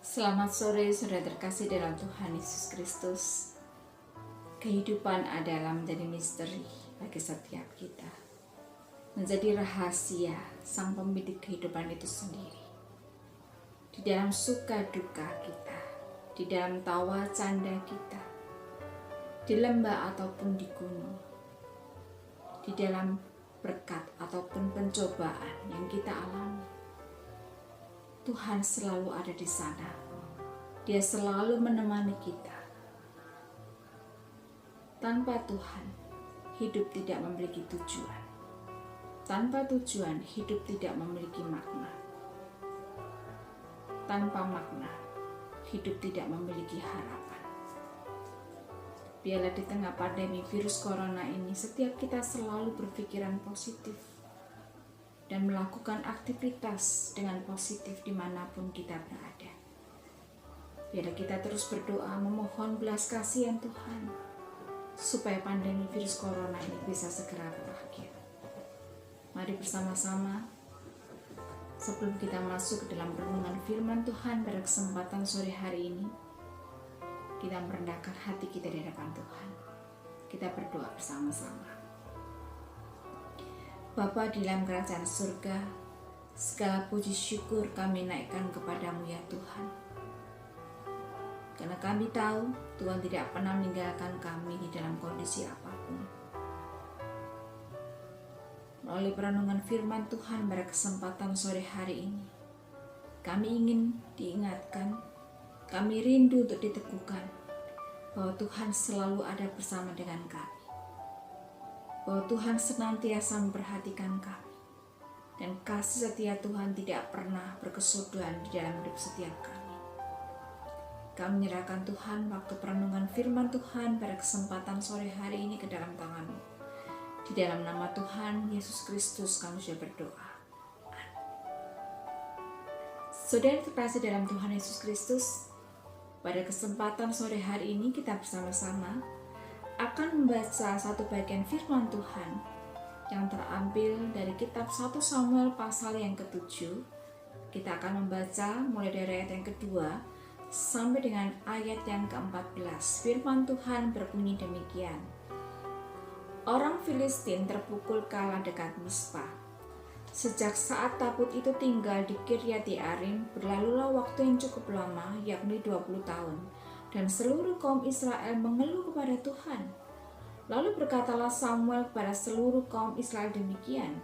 Selamat sore, saudara terkasih dalam Tuhan Yesus Kristus. Kehidupan adalah menjadi misteri bagi setiap kita. Menjadi rahasia sang pemilik kehidupan itu sendiri. Di dalam suka duka kita, di dalam tawa canda kita, di lembah ataupun di gunung, di dalam berkat ataupun pencobaan yang kita alami, Tuhan selalu ada di sana. Dia selalu menemani kita. Tanpa Tuhan, hidup tidak memiliki tujuan. Tanpa tujuan, hidup tidak memiliki makna. Tanpa makna, hidup tidak memiliki harapan. Biarlah di tengah pandemi virus corona ini, setiap kita selalu berpikiran positif dan melakukan aktivitas dengan positif dimanapun kita berada. Biarlah kita terus berdoa memohon belas kasihan Tuhan supaya pandemi virus corona ini bisa segera berakhir. Mari bersama-sama sebelum kita masuk ke dalam renungan firman Tuhan pada kesempatan sore hari ini, kita merendahkan hati kita di hadapan Tuhan. Kita berdoa bersama-sama. Bapa di dalam kerajaan surga, segala puji syukur kami naikkan kepadamu ya Tuhan. Karena kami tahu Tuhan tidak pernah meninggalkan kami di dalam kondisi apapun. Melalui perenungan firman Tuhan pada kesempatan sore hari ini, kami ingin diingatkan, kami rindu untuk diteguhkan bahwa Tuhan selalu ada bersama dengan kami. Bahwa Tuhan senantiasa memperhatikan kami, dan kasih setia Tuhan tidak pernah berkesudahan di dalam hidup setiap kami. Kami menyerahkan Tuhan waktu perenungan firman Tuhan pada kesempatan sore hari ini ke dalam tangan-Mu. Di dalam nama Tuhan Yesus Kristus kami sudah berdoa. Amin. Saudara terkasih dalam Tuhan Yesus Kristus, pada kesempatan sore hari ini kita bersama-sama akan membaca satu bagian firman Tuhan yang terambil dari kitab 1 Samuel pasal yang ke-7. Kita akan membaca mulai dari ayat yang kedua sampai dengan ayat yang ke-14. Firman Tuhan berbunyi demikian. Orang Filistin terpukul kalah dekat Mispa. Sejak saat tabut itu tinggal di Kiryat Yearim, berlalulah waktu yang cukup lama, yakni 20 tahun. Dan seluruh kaum Israel mengeluh kepada Tuhan. Lalu berkatalah Samuel kepada seluruh kaum Israel demikian,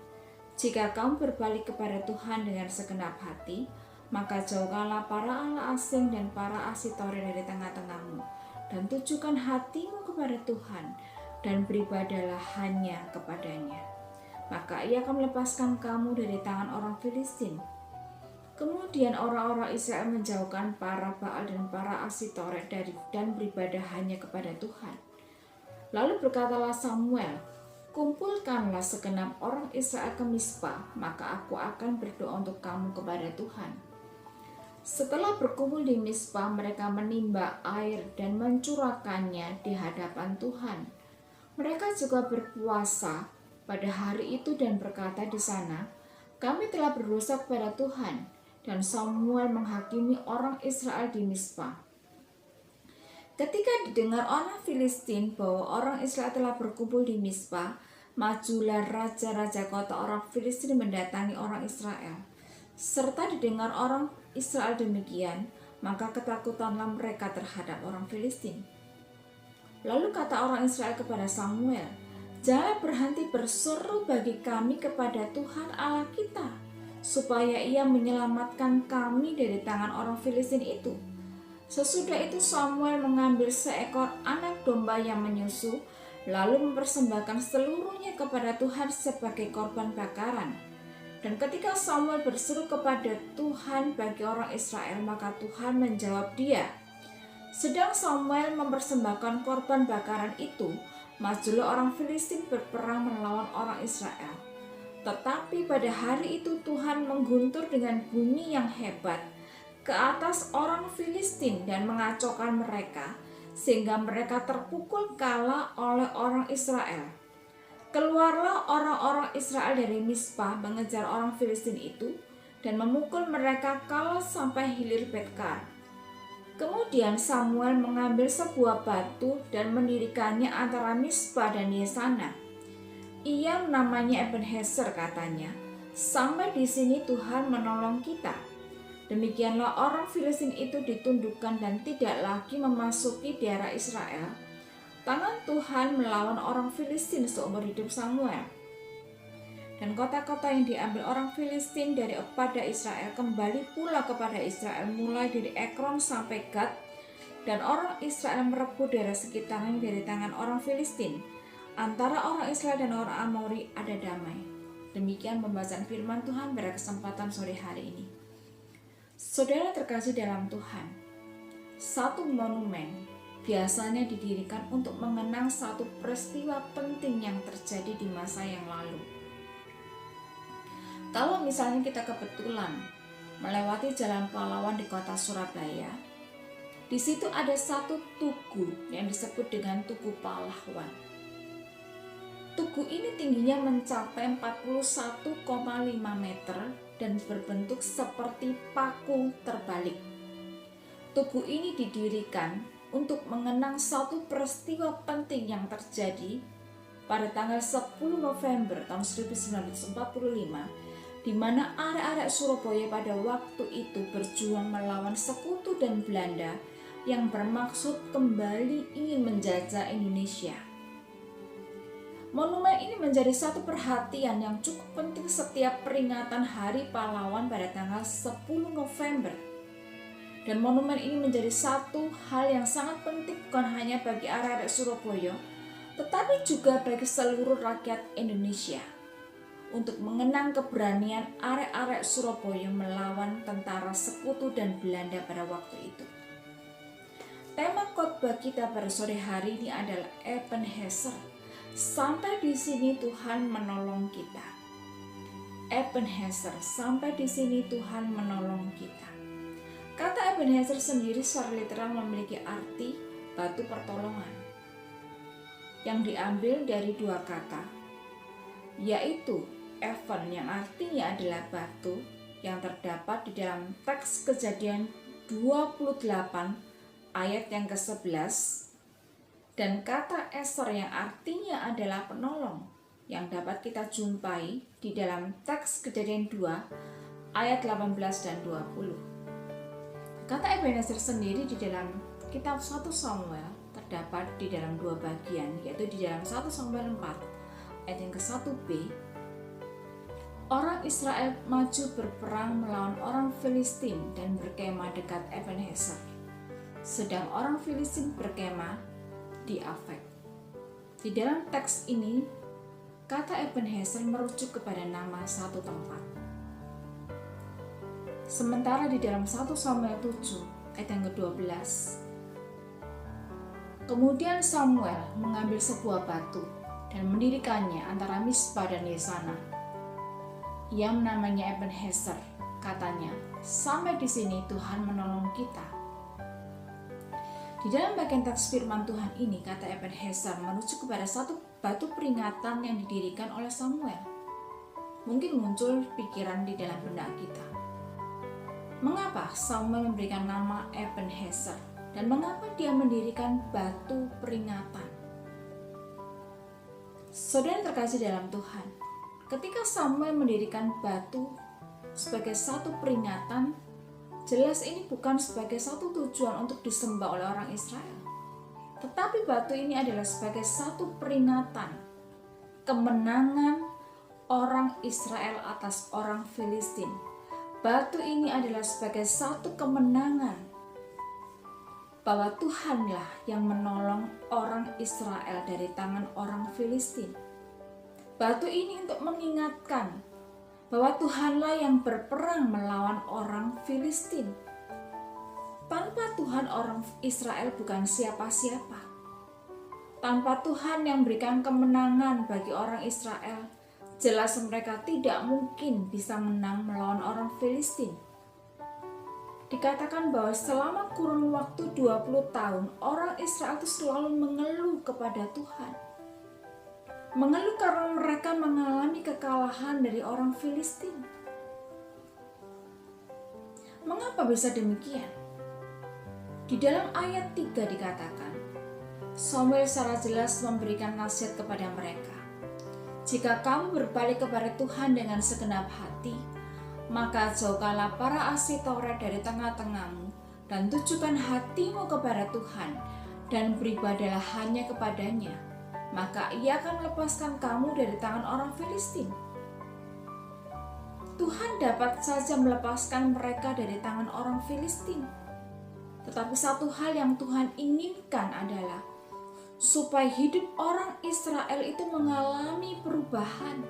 jika kamu berbalik kepada Tuhan dengan segenap hati, maka jauhkanlah para allah asing dan para Asitore dari tengah-tengahmu, dan tujukan hatimu kepada Tuhan, dan beribadahlah hanya kepadanya. Maka ia akan melepaskan kamu dari tangan orang Filistin. Kemudian orang-orang Israel menjauhkan para Baal dan para Asitore dan beribadah hanya kepada Tuhan. Lalu berkatalah Samuel, kumpulkanlah segenap orang Israel ke Mispa, maka aku akan berdoa untuk kamu kepada Tuhan. Setelah berkumpul di Mispa, mereka menimba air dan mencurahkannya di hadapan Tuhan. Mereka juga berpuasa pada hari itu dan berkata di sana, kami telah berdosa kepada Tuhan. Dan Samuel menghakimi orang Israel di Mispa. Ketika didengar orang Filistin bahwa orang Israel telah berkumpul di Mispa, majulah raja-raja kota orang Filistin mendatangi orang Israel. Serta didengar orang Israel demikian, maka ketakutanlah mereka terhadap orang Filistin. Lalu kata orang Israel kepada Samuel, jangan berhenti berseru bagi kami kepada Tuhan Allah kita, supaya ia menyelamatkan kami dari tangan orang Filistin itu. Sesudah itu Samuel mengambil seekor anak domba yang menyusu, lalu mempersembahkan seluruhnya kepada Tuhan sebagai korban bakaran. Dan ketika Samuel berseru kepada Tuhan bagi orang Israel, maka Tuhan menjawab dia. Sedang Samuel mempersembahkan korban bakaran itu, majulah orang Filistin berperang melawan orang Israel. Tetapi pada hari itu Tuhan mengguntur dengan bunyi yang hebat ke atas orang Filistin dan mengacaukan mereka, sehingga mereka terpukul kalah oleh orang Israel. Keluarlah orang-orang Israel dari Mispa mengejar orang Filistin itu dan memukul mereka kalah sampai hilir Betkar. Kemudian Samuel mengambil sebuah batu dan mendirikannya antara Mispa dan Yesana. Ia namanya Ebenezer, katanya. Sampai di sini Tuhan menolong kita. Demikianlah orang Filistin itu ditundukkan dan tidak lagi memasuki daerah Israel. Tangan Tuhan melawan orang Filistin seumur hidup Samuel. Dan kota-kota yang diambil orang Filistin pada Israel kembali pula kepada Israel, mulai dari Ekron sampai Gad, dan orang Israel merebut daerah sekitarnya dari tangan orang Filistin. Antara orang Israel dan orang Amori ada damai. Demikian pembacaan firman Tuhan pada kesempatan sore hari ini. Saudara terkasih dalam Tuhan, satu monumen biasanya didirikan untuk mengenang satu peristiwa penting yang terjadi di masa yang lalu. Kalau misalnya kita kebetulan melewati Jalan Pahlawan di kota Surabaya, di situ ada satu tugu yang disebut dengan Tugu Pahlawan. Tugu ini tingginya mencapai 41,5 meter dan berbentuk seperti paku terbalik. Tugu ini didirikan untuk mengenang satu peristiwa penting yang terjadi pada tanggal 10 November tahun 1945, di mana arek-arek Surabaya pada waktu itu berjuang melawan sekutu dan Belanda yang bermaksud kembali ingin menjajah Indonesia. Monumen ini menjadi satu perhatian yang cukup penting setiap peringatan Hari Pahlawan pada tanggal 10 November. Dan monumen ini menjadi satu hal yang sangat penting bukan hanya bagi arek-arek Surabaya, tetapi juga bagi seluruh rakyat Indonesia, untuk mengenang keberanian arek-arek Surabaya melawan tentara sekutu dan Belanda pada waktu itu. Tema khotbah kita pada sore hari ini adalah Ebenezer. Sampai di sini Tuhan menolong kita. Ebenezer, sampai di sini Tuhan menolong kita. Kata Ebenezer sendiri secara literal memiliki arti batu pertolongan, yang diambil dari dua kata, yaitu Even yang artinya adalah batu, yang terdapat di dalam teks Kejadian 28 ayat yang ke-11, dan kata Eser yang artinya adalah penolong, yang dapat kita jumpai di dalam teks Kejadian 2 ayat 18 dan 20. Kata Ebenezer sendiri di dalam kitab 1 Samuel terdapat di dalam dua bagian, yaitu di dalam 1 Samuel 4 ayat yang ke-1b. Orang Israel maju berperang melawan orang Filistin dan berkemah dekat Ebenezer, sedang orang Filistin berkemah di Afek. Di dalam teks ini, kata Ebenezer merujuk kepada nama satu tempat. Sementara di dalam 1 Samuel 7 ayat yang ke-12, kemudian Samuel mengambil sebuah batu dan mendirikannya antara Mispa dan Yesana. Ia namanya Ebenezer, katanya, sampai di sini Tuhan menolong kita. Di dalam bagian teks firman Tuhan ini, kata Ebenezer merujuk kepada satu batu peringatan yang didirikan oleh Samuel. Mungkin muncul pikiran di dalam benak kita, mengapa Samuel memberikan nama Ebenezer dan mengapa dia mendirikan batu peringatan? Saudara terkasih dalam Tuhan, ketika Samuel mendirikan batu sebagai satu peringatan, jelas ini bukan sebagai satu tujuan untuk disembah oleh orang Israel. Tetapi batu ini adalah sebagai satu peringatan kemenangan orang Israel atas orang Filistin. Batu ini adalah sebagai satu kemenangan bahwa Tuhanlah yang menolong orang Israel dari tangan orang Filistin. Batu ini untuk mengingatkan bahwa Tuhanlah yang berperang melawan orang Filistin. Tanpa Tuhan, orang Israel bukan siapa-siapa. Tanpa Tuhan yang berikan kemenangan bagi orang Israel, jelas mereka tidak mungkin bisa menang melawan orang Filistin. Dikatakan bahwa selama kurun waktu 20 tahun, orang Israel itu selalu mengeluh kepada Tuhan. Mengeluh karena mereka mengalami kekalahan dari orang Filistin. Mengapa bisa demikian? Di dalam ayat 3 dikatakan, Samuel secara jelas memberikan nasihat kepada mereka. Jika kamu berbalik kepada Tuhan dengan segenap hati, maka jauhkanlah para ahli Taurat dari tengah-tengahmu dan tujukan hatimu kepada Tuhan dan beribadahlah hanya kepadanya. Maka ia akan melepaskan kamu dari tangan orang Filistin. Tuhan dapat saja melepaskan mereka dari tangan orang Filistin. Tetapi satu hal yang Tuhan inginkan adalah supaya hidup orang Israel itu mengalami perubahan.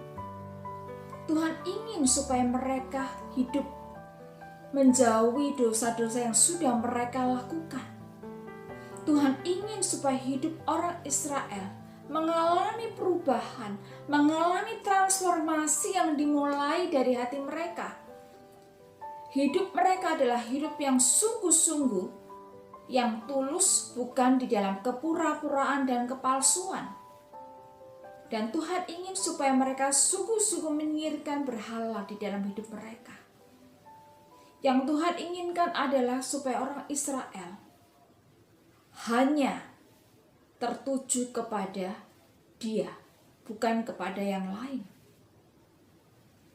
Tuhan ingin supaya mereka hidup menjauhi dosa-dosa yang sudah mereka lakukan. Tuhan ingin supaya hidup orang Israel mengalami perubahan, mengalami transformasi yang dimulai dari hati mereka. Hidup mereka adalah hidup yang sungguh-sungguh, yang tulus, bukan di dalam kepura-puraan dan kepalsuan. Dan Tuhan ingin supaya mereka sungguh-sungguh menyingkirkan berhala di dalam hidup mereka. Yang Tuhan inginkan adalah supaya orang Israel hanya tertuju kepada Dia, bukan kepada yang lain.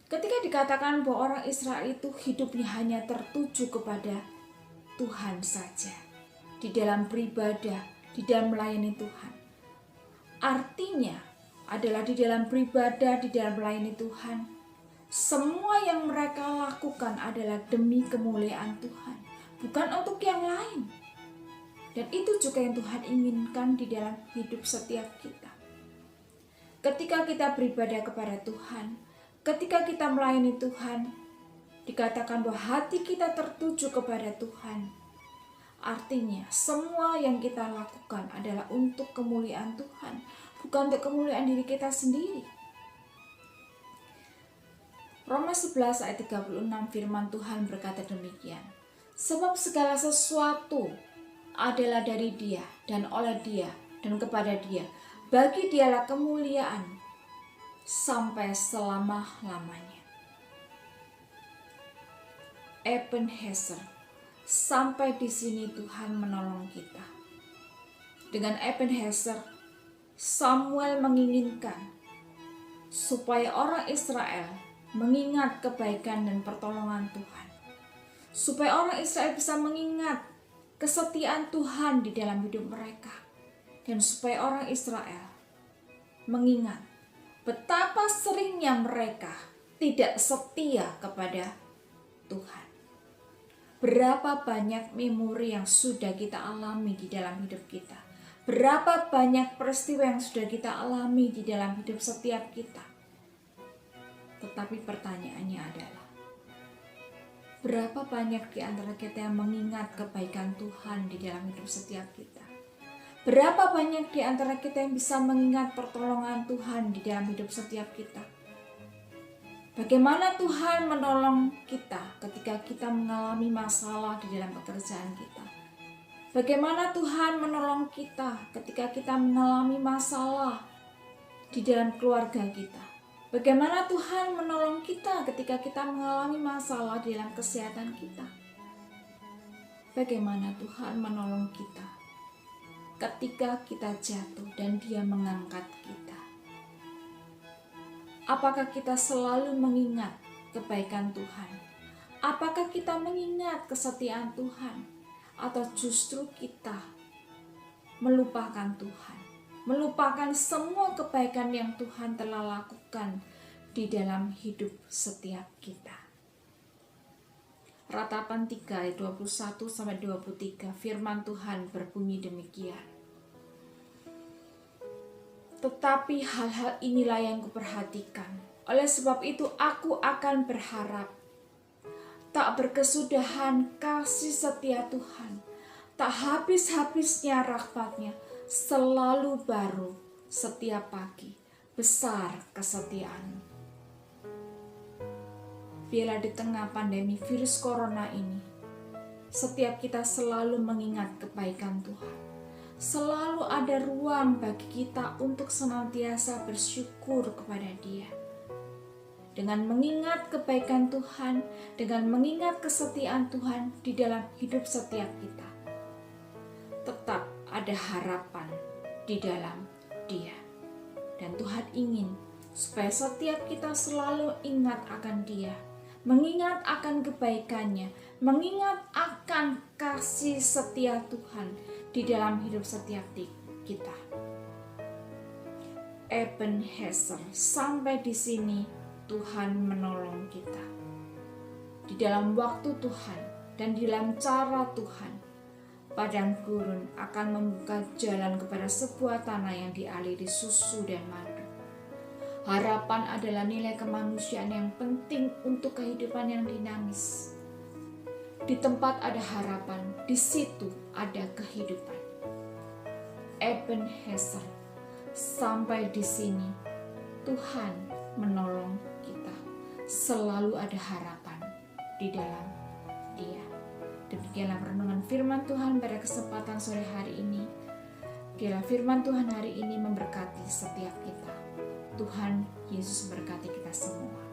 Ketika dikatakan bahwa orang Israel itu hidupnya hanya tertuju kepada Tuhan saja, di dalam beribadah, di dalam melayani Tuhan, artinya adalah di dalam beribadah, di dalam melayani Tuhan, semua yang mereka lakukan adalah demi kemuliaan Tuhan, bukan untuk yang lain. Dan itu juga yang Tuhan inginkan di dalam hidup setiap kita. Ketika kita beribadah kepada Tuhan, ketika kita melayani Tuhan, dikatakan bahwa hati kita tertuju kepada Tuhan. Artinya semua yang kita lakukan adalah untuk kemuliaan Tuhan, bukan untuk kemuliaan diri kita sendiri. Roma 11 ayat 36 firman Tuhan berkata demikian. Sebab segala sesuatu adalah dari Dia dan oleh Dia dan kepada Dia. Bagi Dialah kemuliaan sampai selama-lamanya. Ebenezer, sampai di sini Tuhan menolong kita. Dengan Ebenezer, Samuel menginginkan supaya orang Israel mengingat kebaikan dan pertolongan Tuhan. Supaya orang Israel bisa mengingat kesetiaan Tuhan di dalam hidup mereka. Dan supaya orang Israel mengingat betapa seringnya mereka tidak setia kepada Tuhan. Berapa banyak memori yang sudah kita alami di dalam hidup kita. Berapa banyak peristiwa yang sudah kita alami di dalam hidup setiap kita. Tetapi pertanyaannya adalah, berapa banyak di antara kita yang mengingat kebaikan Tuhan di dalam hidup setiap kita? Berapa banyak di antara kita yang bisa mengingat pertolongan Tuhan di dalam hidup setiap kita? Bagaimana Tuhan menolong kita ketika kita mengalami masalah di dalam pekerjaan kita? Bagaimana Tuhan menolong kita ketika kita mengalami masalah di dalam keluarga kita? Bagaimana Tuhan menolong kita ketika kita mengalami masalah di dalam kesehatan kita? Bagaimana Tuhan menolong kita ketika kita jatuh dan Dia mengangkat kita? Apakah kita selalu mengingat kebaikan Tuhan? Apakah kita mengingat kesetiaan Tuhan? Atau justru kita melupakan Tuhan? Melupakan semua kebaikan yang Tuhan telah lakukan di dalam hidup setiap kita. Ratapan 3 ayat 21-23 firman Tuhan berbunyi demikian. Tetapi hal-hal inilah yang kuperhatikan. Oleh sebab itu aku akan berharap. Tak berkesudahan kasih setia Tuhan. Tak habis-habisnya rahmat-Nya. Selalu baru setiap pagi. Besar kesetiaan. Biarlah di tengah pandemi virus corona ini, setiap kita selalu mengingat kebaikan Tuhan. Selalu ada ruang bagi kita untuk senantiasa bersyukur kepada Dia. Dengan mengingat kebaikan Tuhan, dengan mengingat kesetiaan Tuhan di dalam hidup setiap kita, ada harapan di dalam Dia. Dan Tuhan ingin supaya setiap kita selalu ingat akan Dia, mengingat akan kebaikannya, mengingat akan kasih setia Tuhan di dalam hidup setiap kita. Ebenezer, sampai di sini Tuhan menolong kita. Di dalam waktu Tuhan dan di dalam cara Tuhan, padang gurun akan membuka jalan kepada sebuah tanah yang dialiri susu dan madu. Harapan adalah nilai kemanusiaan yang penting untuk kehidupan yang dinamis. Di tempat ada harapan, di situ ada kehidupan. Ebenezer, sampai di sini Tuhan menolong kita. Selalu ada harapan di dalam Dia. Demikianlah renungan firman Tuhan pada kesempatan sore hari ini. Kiranya firman Tuhan hari ini memberkati setiap kita. Tuhan Yesus berkati kita semua.